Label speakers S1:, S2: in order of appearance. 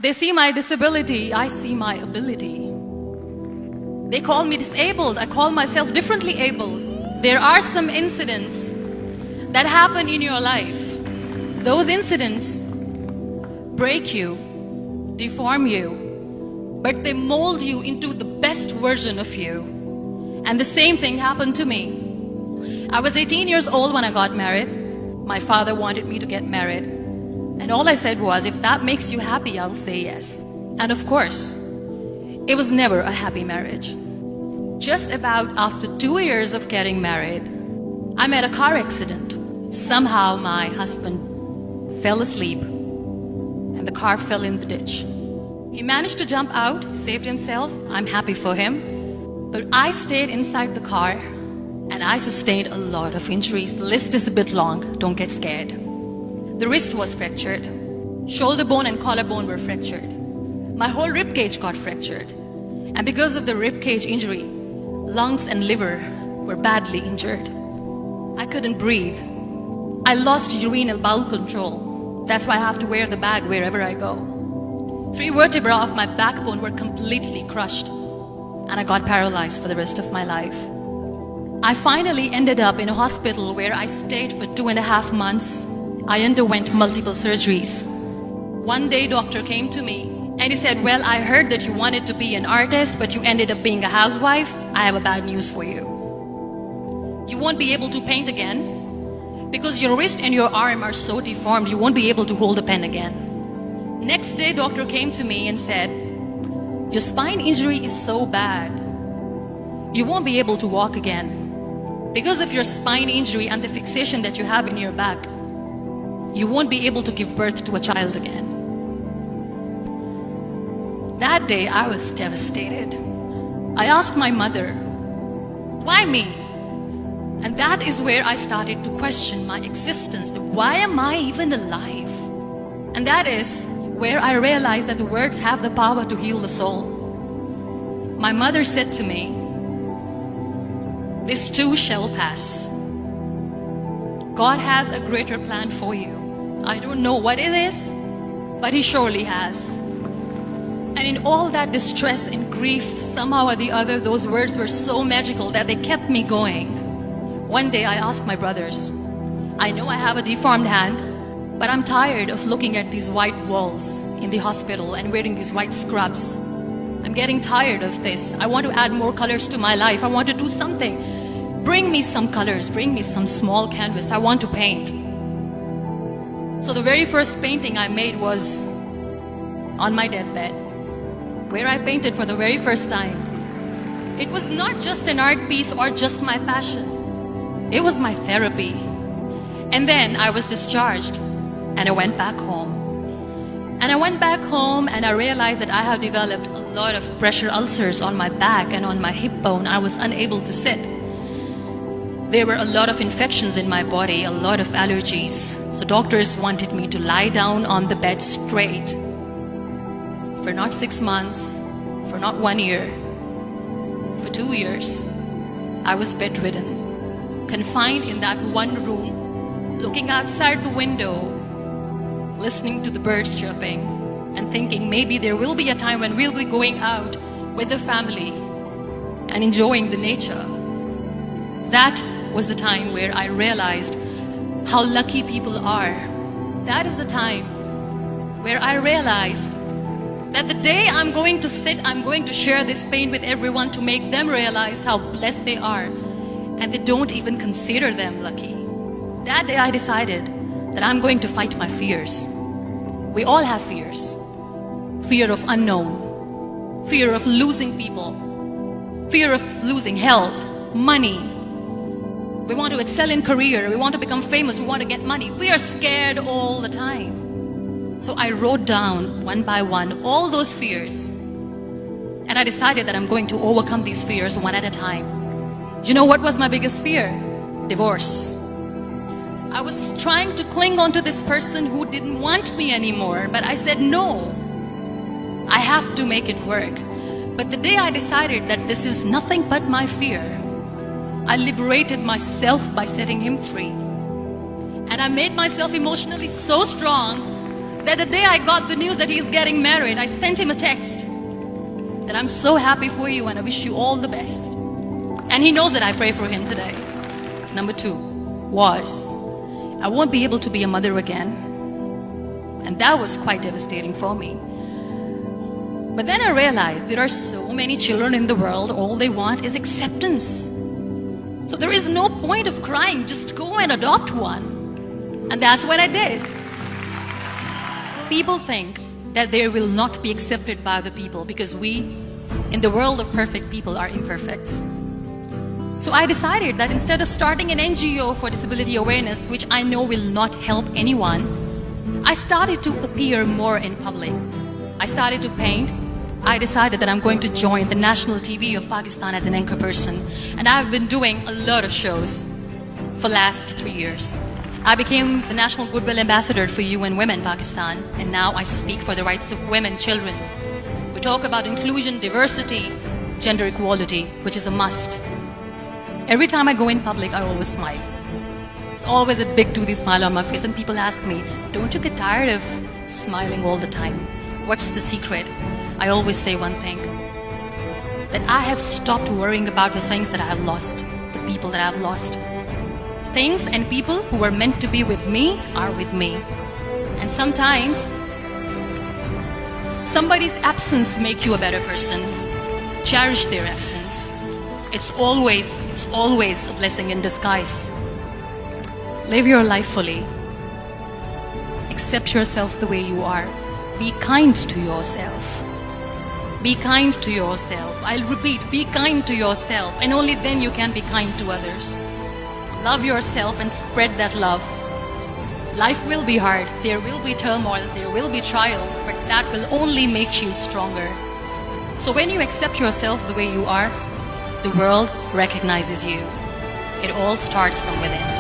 S1: They see my disability, I see my ability. They call me disabled, I call myself differently abled. There are some incidents that happen in your life. Those incidents break you, deform you, but they mold you into the best version of you. And the same thing happened to me. I was 18 years old when I got married. My father wanted me to get married. And all I said was, if that makes you happy, I'll say yes. And of course, it was never a happy marriage. Just about after 2 years of getting married, I met a car accident. Somehow my husband fell asleep and the car fell in the ditch. He managed to jump out, saved himself. I'm happy for him. But I stayed inside the car and I sustained a lot of injuries. The list is a bit long, don't get scared. The wrist was fractured. Shoulder bone and collarbone were fractured. My whole rib cage got fractured. And because of the rib cage injury, lungs and liver were badly injured. I couldn't breathe. I lost urinary bowel control. That's why I have to wear the bag wherever I go. 3 vertebrae of my backbone were completely crushed, and I got paralyzed for the rest of my life. I finally ended up in a hospital where I stayed for 2.5 months. I underwent multiple surgeries. One day, doctor came to me and he said, well, I heard that you wanted to be an artist, but you ended up being a housewife. I have a bad news for you. You won't be able to paint again because your wrist and your arm are so deformed, you won't be able to hold a pen again. Next day, doctor came to me and said, your spine injury is so bad, you won't be able to walk again. Because of your spine injury and the fixation that you have in your back, you won't be able to give birth to a child again. That day, I was devastated. I asked my mother, why me? And that is where I started to question my existence. Why am I even alive? And that is where I realized that the words have the power to heal the soul. My mother said to me, this too shall pass. God has a greater plan for you. I don't know what it is, but He surely has. And in all that distress and grief, somehow or the other, those words were so magical that they kept me going. One day I asked my brothers, I know I have a deformed hand, but I'm tired of looking at these white walls in the hospital and wearing these white scrubs. I'm getting tired of this. I want to add more colors to my life. I want to do something. Bring me some colors, bring me some small canvas. I want to paint. So the very first painting I made was on my deathbed, where I painted for the very first time. It was not just an art piece or just my passion. It was my therapy. And then I was discharged and I went back home. And I went back home and I realized that I have developed a lot of pressure ulcers on my back and on my hip bone. I was unable to sit. There were a lot of infections in my body, a lot of allergies. So doctors wanted me to lie down on the bed straight for not 6 months, for not 1 year, for 2 years. I was bedridden, confined in that one room, looking outside the window, listening to the birds chirping and thinking maybe there will be a time when we'll be going out with the family and enjoying the nature. That was the time where I realized how lucky people are. That is the time where I realized that the day I'm going to sit, I'm going to share this pain with everyone to make them realize how blessed they are, and they don't even consider them lucky. That day I decided that I'm going to fight my fears. We all have fears. Fear of unknown, fear of losing people, fear of losing health, money. We want to excel in career, we want to become famous, we want to get money. We are scared all the time. So I wrote down one by one all those fears. And I decided that I'm going to overcome these fears one at a time. You know what was my biggest fear? Divorce. I was trying to cling on to this person who didn't want me anymore, but I said no. I have to make it work. But the day I decided that this is nothing but my fear, I liberated myself by setting him free. And I made myself emotionally so strong that the day I got the news that he's getting married, I sent him a text that I'm so happy for you and I wish you all the best. And he knows that I pray for him today. Number 2 was, I won't be able to be a mother again. And that was quite devastating for me. But then I realized there are so many children in the world, all they want is acceptance. So there is no point of crying, just go and adopt one. And that's what I did. People think that they will not be accepted by the people because we, in the world of perfect people, are imperfects. So I decided that instead of starting an NGO for disability awareness, which I know will not help anyone, I started to appear more in public. I started to paint. I decided that I'm going to join the national TV of Pakistan as an anchor person. And I've been doing a lot of shows for the last 3 years. I became the National Goodwill Ambassador for UN Women Pakistan, and now I speak for the rights of women, children. We talk about inclusion, diversity, gender equality, which is a must. Every time I go in public, I always smile. It's always a big toothy smile on my face, and people ask me, don't you get tired of smiling all the time? What's the secret? I always say one thing, that I have stopped worrying about the things that I have lost, the people that I have lost. Things and people who were meant to be with me are with me. And sometimes, somebody's absence makes you a better person. Cherish their absence. It's always a blessing in disguise. Live your life fully. Accept yourself the way you are. Be kind to yourself. Be kind to yourself. I'll repeat, be kind to yourself, and only then you can be kind to others. Love yourself and spread that love. Life will be hard. There will be turmoils, there will be trials, but that will only make you stronger. So when you accept yourself the way you are, the world recognizes you. It all starts from within.